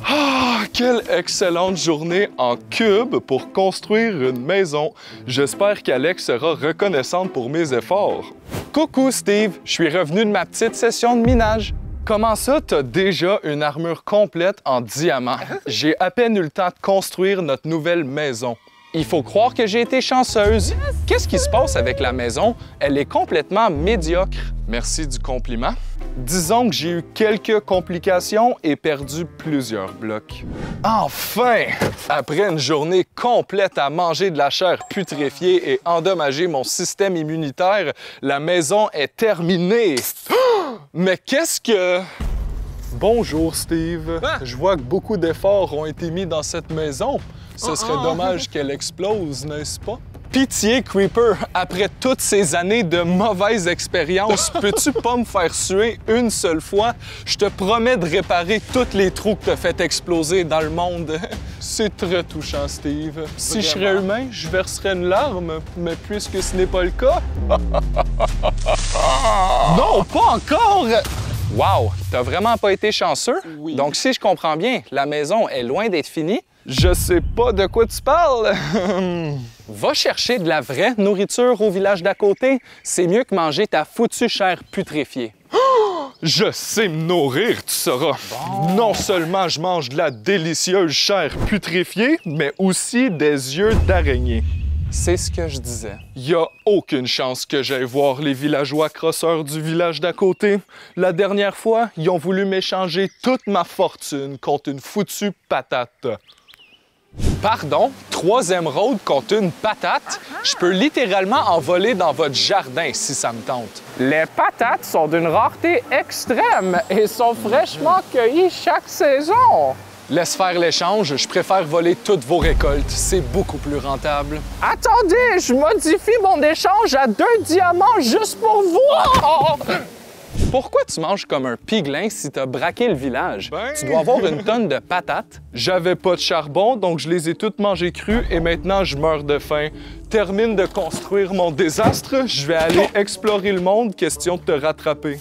Ah, quelle excellente journée en cube pour construire une maison. J'espère qu'Alex sera reconnaissante pour mes efforts. Coucou Steve, je suis revenu de ma petite session de minage. Comment ça, t'as déjà une armure complète en diamant? J'ai à peine eu le temps de construire notre nouvelle maison. Il faut croire que j'ai été chanceuse. Qu'est-ce qui se passe avec la maison? Elle est complètement médiocre. Merci du compliment. Disons que j'ai eu quelques complications et perdu plusieurs blocs. Enfin! Après une journée complète à manger de la chair putréfiée et endommager mon système immunitaire, la maison est terminée. Mais qu'est-ce que... Bonjour Steve. Je vois que beaucoup d'efforts ont été mis dans cette maison. Ce serait dommage qu'elle explose, n'est-ce pas? Pitié, Creeper, après toutes ces années de mauvaises expériences, peux-tu pas me faire suer une seule fois? Je te promets de réparer tous les trous que t'as fait exploser dans le monde. C'est très touchant, Steve. Si je serais humain, je verserais une larme, mais puisque ce n'est pas le cas... Non, pas encore! Wow, t'as vraiment pas été chanceux? Oui. Donc, si je comprends bien, la maison est loin d'être finie. Je sais pas de quoi tu parles. Va chercher de la vraie nourriture au village d'à côté. C'est mieux que manger ta foutue chair putréfiée. Je sais me nourrir, tu sauras. Bon. Non seulement je mange de la délicieuse chair putréfiée, mais aussi des yeux d'araignée. C'est ce que je disais. Il n'y a aucune chance que j'aille voir les villageois crosseurs du village d'à côté. La dernière fois, ils ont voulu m'échanger toute ma fortune contre une foutue patate. Pardon? 3 émeraudes contre une patate? Je peux littéralement en voler dans votre jardin si ça me tente. Les patates sont d'une rareté extrême et sont fraîchement cueillies chaque saison. Laisse faire l'échange, je préfère voler toutes vos récoltes. C'est beaucoup plus rentable. Attendez, je modifie mon échange à 2 diamants juste pour vous! Pourquoi tu manges comme un piglin si t'as braqué le village? Tu dois avoir une tonne de patates. J'avais pas de charbon, donc je les ai toutes mangées crues et maintenant je meurs de faim. Termine de construire mon désastre, je vais aller explorer le monde, question de te rattraper.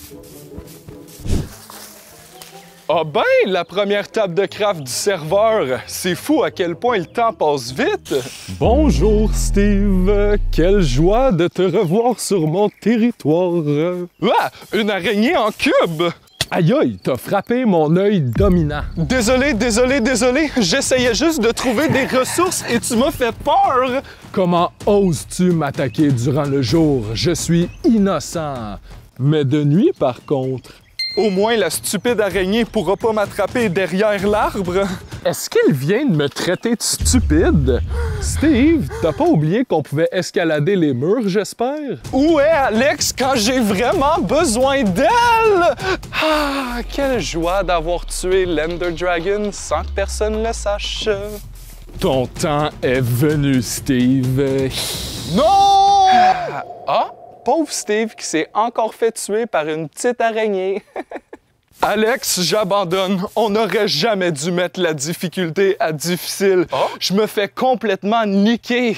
Ah ben, la première table de craft du serveur! C'est fou à quel point le temps passe vite! Bonjour Steve! Quelle joie de te revoir sur mon territoire! Ah! Une araignée en cube! Aïe aïe, t'as frappé mon œil dominant. Désolé! J'essayais juste de trouver des ressources et tu m'as fait peur! Comment oses-tu m'attaquer durant le jour? Je suis innocent. Mais de nuit, par contre... Au moins, la stupide araignée pourra pas m'attraper derrière l'arbre. Est-ce qu'il vient de me traiter de stupide? Steve, t'as pas oublié qu'on pouvait escalader les murs, j'espère? Où est Alex quand j'ai vraiment besoin d'elle? Ah, quelle joie d'avoir tué l'Ender Dragon sans que personne le sache. Ton temps est venu, Steve. Non! Ah? Pauvre Steve qui s'est encore fait tuer par une petite araignée. Alex, j'abandonne. On n'aurait jamais dû mettre la difficulté à difficile. Oh? Je me fais complètement niquer.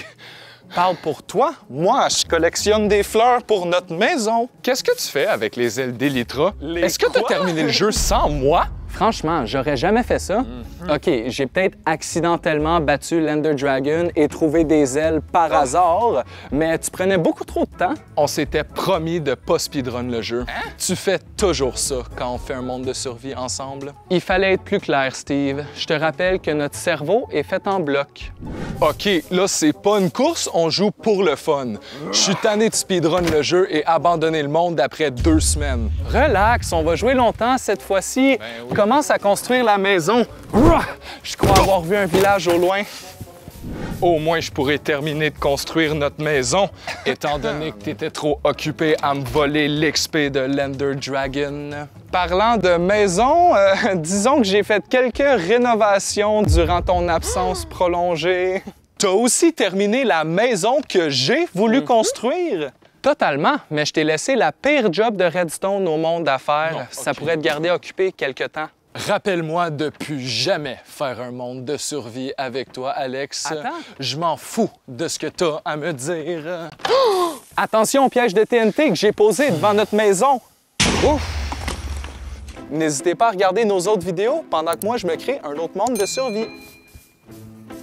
Parle pour toi. Moi, je collectionne des fleurs pour notre maison. Qu'est-ce que tu fais avec les ailes d'Elytra? Est-ce que tu as terminé le jeu sans moi? Franchement, j'aurais jamais fait ça. OK, j'ai peut-être accidentellement battu l'Ender Dragon et trouvé des ailes par hasard, mais tu prenais beaucoup trop de temps. On s'était promis de pas speedrun le jeu. Hein? Tu fais toujours ça quand on fait un monde de survie ensemble. Il fallait être plus clair, Steve. Je te rappelle que notre cerveau est fait en blocs. OK, là, c'est pas une course, on joue pour le fun. Je suis tanné de speedrun le jeu et abandonner le monde après 2 semaines. Relax, on va jouer longtemps cette fois-ci. Ben oui. Commence à construire la maison. Je crois avoir vu un village au loin. Au moins, je pourrais terminer de construire notre maison, étant donné que tu étais trop occupé à me voler l'XP de l'Ender Dragon. Parlant de maison, disons que j'ai fait quelques rénovations durant ton absence prolongée. T'as aussi terminé la maison que j'ai voulu construire? Totalement, mais je t'ai laissé la pire job de Redstone au monde à faire. Non, Ça OK. pourrait te garder occupé quelque temps. Rappelle-moi de plus jamais faire un monde de survie avec toi, Alex. Attends. Je m'en fous de ce que t'as à me dire. Attention au piège de TNT que j'ai posé devant notre maison. Ouf! N'hésitez pas à regarder nos autres vidéos pendant que moi, je me crée un autre monde de survie.